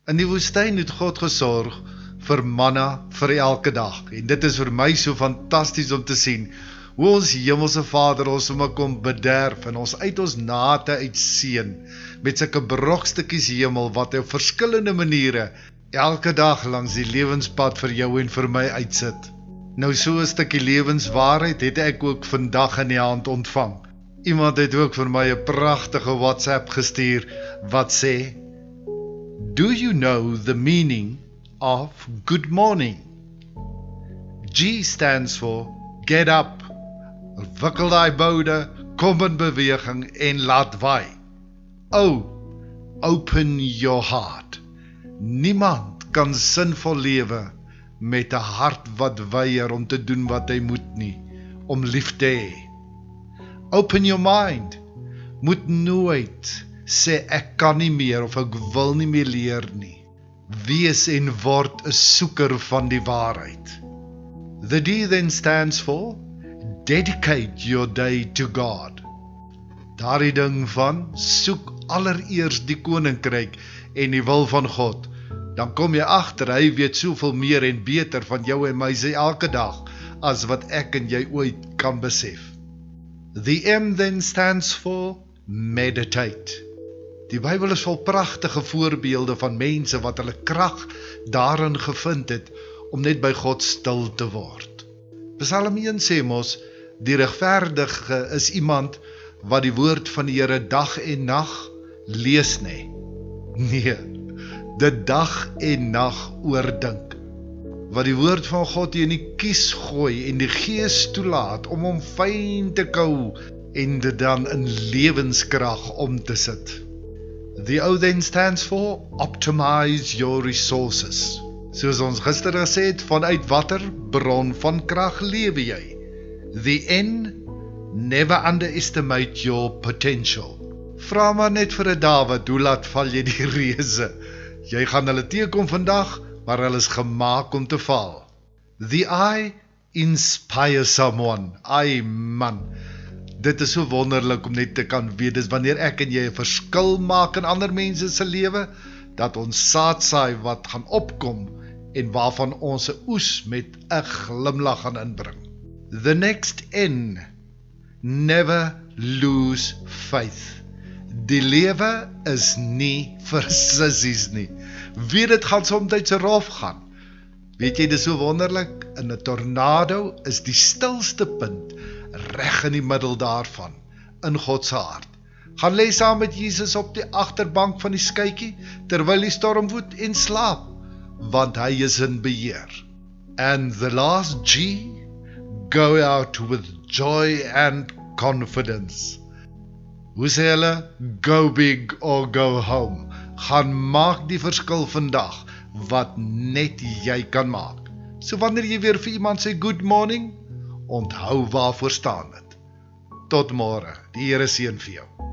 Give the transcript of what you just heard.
In die woestyn het God gesorg vir manna vir elke dag. En dit is vir my so fantasties om te sien hoe ons hemelse Vader ons sommer kom bederf en ons uit ons nate uitseën met sulke brokstukkies hemel wat op verskillende maniere elke dag langs die lewenspad vir jou en vir my uitsit. Nou so 'n stukkie lewenswaarheid het ek ook vandag in die hand ontvang. Iemand het ook vir my 'n pragtige WhatsApp gestuur wat sê: Do you know the meaning of good morning? G stands for get up. Wikkel daai boude, kom in beweging en laat waai. O, open your heart. Niemand kan sinvol lewe met 'n hart wat weier om te doen wat hy moet nie, om lief te hê. Open your mind. Moet nooit sê ek kan nie meer of ek wil nie meer leer nie. Wees en word 'n soeker van die waarheid. The D then stands for dedicate your day to God. Daardie ding van soek allereers die koninkryk en die wil van God. Dan kom jy agter, hy weet soveel meer en beter van jou en my sê elke dag as wat ek en jy ooit kan besef. The M then stands for meditate. Die Bybel is vol pragtige voorbeelde van mense wat hulle krag daarin gevind het om net by God stil te word. Psalm 1 sê mos, die regverdige is iemand wat die woord van die Here dag en nag lees nie. Nee, dit dag en nag oordink. Wat die woord van God in die kies gooi en die Gees toelaat om hom fyn te kou en dit dan in lewenskrag om te sit. The O then stands for optimize your resources. Soos ons gister gesê het, vanuit watter bron van krag lewe jy? The N, never underestimate your potential. Vra maar net vir 'n Dawid, hoe laat val jy die reuse? Jy gaan hulle teekom vandag, maar hulle is gemaak om te val. The I, inspire someone. Ai man, dit is so wonderlik om net te kan weet, dis wanneer ek en jy 'n verskil maak in ander mense se lewe, dat ons saad saai wat gaan opkom en waarvan ons 'n oes met 'n glimlag gaan inbring. The next N, never lose faith. Die lewe is nie vir sissies nie. Weet dit gaan soms rof gaan. Weet jy, dit is so wonderlik, in 'n tornado is die stilste punt reg in die middel daarvan, in God se hart. Gaan lê saam met Jesus op die agterbank van die skytjie, terwyl die storm woed en slaap, want hy is in beheer. And the last G, go out with joy and confidence. Hoe sê hulle? Go big or go home. Gaan maak die verskil vandag, wat net jy kan maak. So wanneer jy weer vir iemand sê good morning, onthou waarvoor staan dit. Tot môre, die Here seën vir jou.